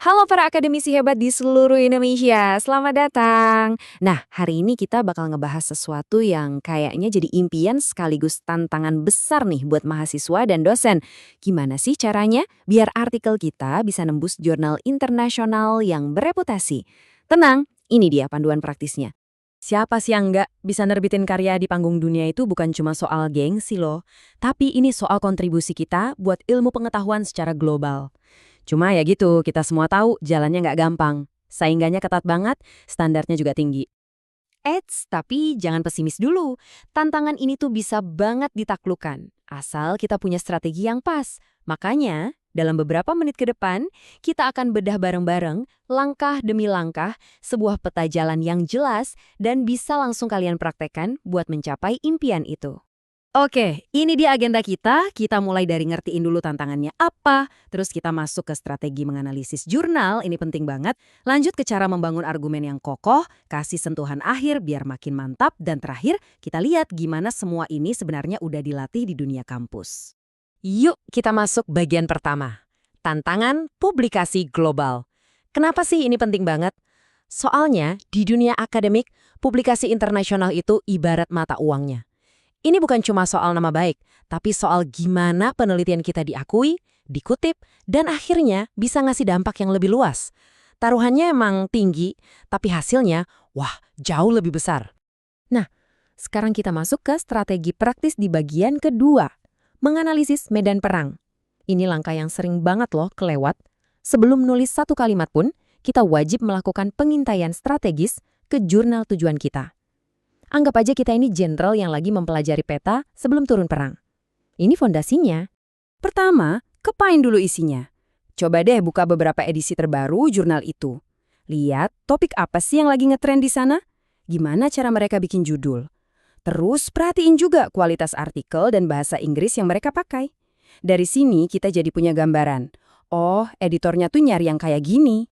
Halo para akademisi hebat di seluruh Indonesia, selamat datang. Nah, hari ini kita bakal ngebahas sesuatu yang kayaknya jadi impian sekaligus tantangan besar nih buat mahasiswa dan dosen. Gimana sih caranya biar artikel kita bisa nembus jurnal internasional yang bereputasi? Tenang, ini dia panduan praktisnya. Siapa sih yang nggak bisa nerbitin karya di panggung dunia itu bukan cuma soal gengsi loh, tapi ini soal kontribusi kita buat ilmu pengetahuan secara global. Cuma ya gitu, kita semua tahu jalannya nggak gampang. Saingannya ketat banget, standarnya juga tinggi. Eits, tapi jangan pesimis dulu. Tantangan ini tuh bisa banget ditaklukkan, asal kita punya strategi yang pas. Makanya, dalam beberapa menit ke depan, kita akan bedah bareng-bareng, langkah demi langkah, sebuah peta jalan yang jelas dan bisa langsung kalian praktekkan buat mencapai impian itu. Oke, ini dia agenda kita. Kita mulai dari ngertiin dulu tantangannya apa, terus kita masuk ke strategi menganalisis jurnal, ini penting banget. Lanjut ke cara membangun argumen yang kokoh, kasih sentuhan akhir biar makin mantap, dan terakhir kita lihat gimana semua ini sebenarnya udah dilatih di dunia kampus. Yuk kita masuk bagian pertama. Tantangan publikasi global. Kenapa sih ini penting banget? Soalnya di dunia akademik, publikasi internasional itu ibarat mata uangnya. Ini bukan cuma soal nama baik, tapi soal gimana penelitian kita diakui, dikutip, dan akhirnya bisa ngasih dampak yang lebih luas. Taruhannya emang tinggi, tapi hasilnya, wah, jauh lebih besar. Nah, sekarang kita masuk ke strategi praktis di bagian kedua, menganalisis medan perang. Ini langkah yang sering banget loh kelewat. Sebelum nulis satu kalimat pun, kita wajib melakukan pengintaian strategis ke jurnal tujuan kita. Anggap aja kita ini jenderal yang lagi mempelajari peta sebelum turun perang. Ini fondasinya. Pertama, kepain dulu isinya. Coba deh buka beberapa edisi terbaru jurnal itu. Lihat topik apa sih yang lagi ngetren di sana? Gimana cara mereka bikin judul? Terus perhatiin juga kualitas artikel dan bahasa Inggris yang mereka pakai. Dari sini kita jadi punya gambaran. Oh, editornya tuh nyari yang kayak gini.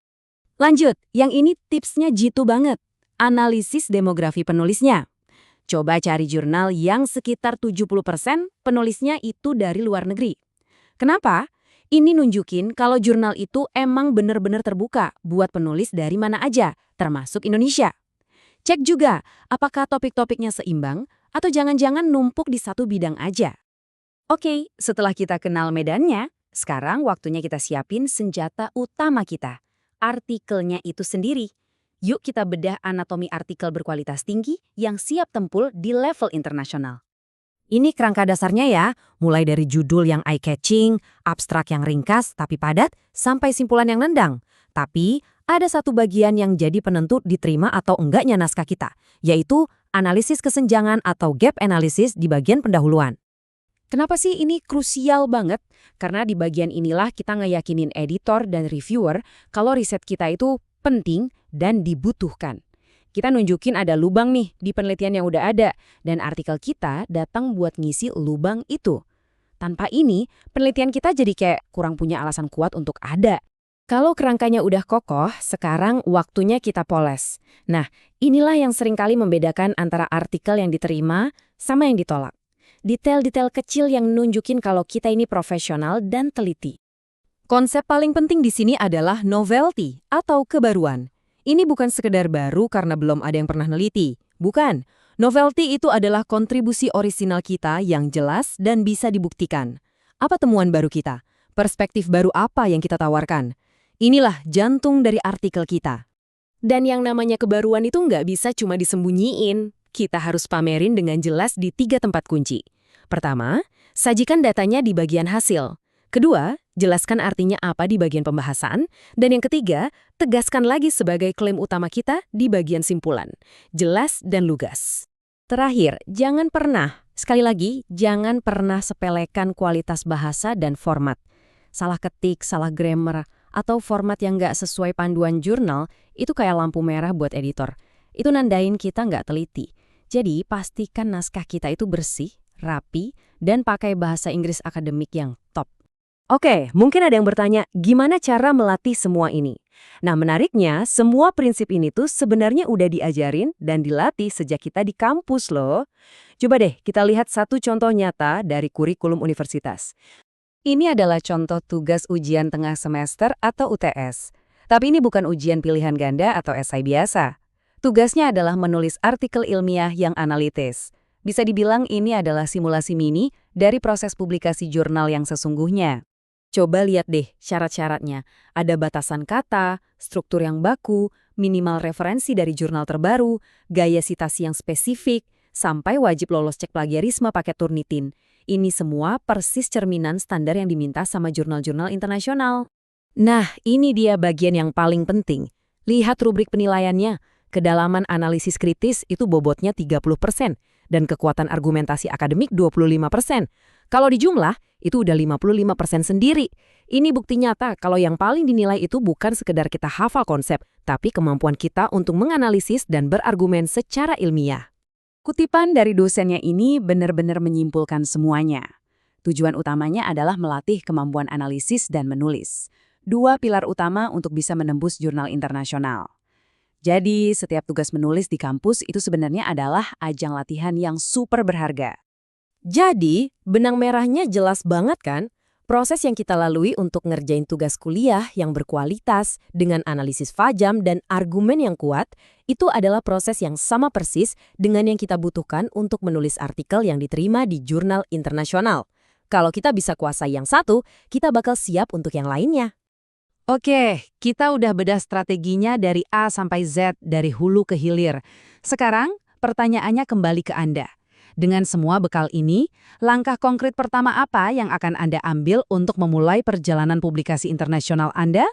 Lanjut, yang ini tipsnya jitu banget. Analisis demografi penulisnya. Coba cari jurnal yang sekitar 70% penulisnya itu dari luar negeri. Kenapa? Ini nunjukin kalau jurnal itu emang bener-bener terbuka buat penulis dari mana aja, termasuk Indonesia. Cek juga apakah topik-topiknya seimbang atau jangan-jangan numpuk di satu bidang aja. Oke, setelah kita kenal medannya, sekarang waktunya kita siapin senjata utama kita. Artikelnya itu sendiri. Yuk kita bedah anatomi artikel berkualitas tinggi yang siap tempur di level internasional. Ini kerangka dasarnya ya, mulai dari judul yang eye-catching, abstrak yang ringkas tapi padat, sampai simpulan yang nendang. Tapi ada satu bagian yang jadi penentu diterima atau enggaknya naskah kita, yaitu analisis kesenjangan atau gap analysis di bagian pendahuluan. Kenapa sih ini krusial banget? Karena di bagian inilah kita ngeyakinin editor dan reviewer kalau riset kita itu penting dan dibutuhkan. Kita nunjukin ada lubang nih di penelitian yang udah ada, dan artikel kita datang buat ngisi lubang itu. Tanpa ini, penelitian kita jadi kayak kurang punya alasan kuat untuk ada. Kalau kerangkanya udah kokoh, sekarang waktunya kita poles. Nah, inilah yang seringkali membedakan antara artikel yang diterima sama yang ditolak. Detail-detail kecil yang nunjukin kalau kita ini profesional dan teliti. Konsep paling penting di sini adalah novelty atau kebaruan. Ini bukan sekedar baru karena belum ada yang pernah neliti. Bukan. Novelty itu adalah kontribusi orisinal kita yang jelas dan bisa dibuktikan. Apa temuan baru kita? Perspektif baru apa yang kita tawarkan? Inilah jantung dari artikel kita. Dan yang namanya kebaruan itu nggak bisa cuma disembunyiin. Kita harus pamerin dengan jelas di 3 tempat kunci. Pertama, sajikan datanya di bagian hasil. Kedua, jelaskan artinya apa di bagian pembahasan. Dan yang ketiga, tegaskan lagi sebagai klaim utama kita di bagian simpulan. Jelas dan lugas. Terakhir, sekali lagi, jangan pernah sepelekan kualitas bahasa dan format. Salah ketik, salah grammar, atau format yang nggak sesuai panduan jurnal, itu kayak lampu merah buat editor. Itu nandain kita nggak teliti. Jadi, pastikan naskah kita itu bersih, rapi, dan pakai bahasa Inggris akademik yang top. Oke, mungkin ada yang bertanya, gimana cara melatih semua ini? Nah, menariknya, semua prinsip ini tuh sebenarnya udah diajarin dan dilatih sejak kita di kampus loh. Coba deh, kita lihat satu contoh nyata dari kurikulum universitas. Ini adalah contoh tugas ujian tengah semester atau UTS. Tapi ini bukan ujian pilihan ganda atau esai biasa. Tugasnya adalah menulis artikel ilmiah yang analitis. Bisa dibilang ini adalah simulasi mini dari proses publikasi jurnal yang sesungguhnya. Coba lihat deh syarat-syaratnya. Ada batasan kata, struktur yang baku, minimal referensi dari jurnal terbaru, gaya sitasi yang spesifik, sampai wajib lolos cek plagiarisme pakai Turnitin. Ini semua persis cerminan standar yang diminta sama jurnal-jurnal internasional. Nah, ini dia bagian yang paling penting. Lihat rubrik penilaiannya. Kedalaman analisis kritis itu bobotnya 30%, dan kekuatan argumentasi akademik 25%. Kalau dijumlah, itu udah 55% sendiri. Ini bukti nyata kalau yang paling dinilai itu bukan sekedar kita hafal konsep, tapi kemampuan kita untuk menganalisis dan berargumen secara ilmiah. Kutipan dari dosennya ini benar-benar menyimpulkan semuanya. Tujuan utamanya adalah melatih kemampuan analisis dan menulis. Dua pilar utama untuk bisa menembus jurnal internasional. Jadi, setiap tugas menulis di kampus itu sebenarnya adalah ajang latihan yang super berharga. Jadi, benang merahnya jelas banget kan? Proses yang kita lalui untuk ngerjain tugas kuliah yang berkualitas dengan analisis fajam dan argumen yang kuat, itu adalah proses yang sama persis dengan yang kita butuhkan untuk menulis artikel yang diterima di jurnal internasional. Kalau kita bisa kuasai yang satu, kita bakal siap untuk yang lainnya. Oke, kita udah bedah strateginya dari A sampai Z, dari hulu ke hilir. Sekarang, pertanyaannya kembali ke Anda. Dengan semua bekal ini, langkah konkret pertama apa yang akan Anda ambil untuk memulai perjalanan publikasi internasional Anda?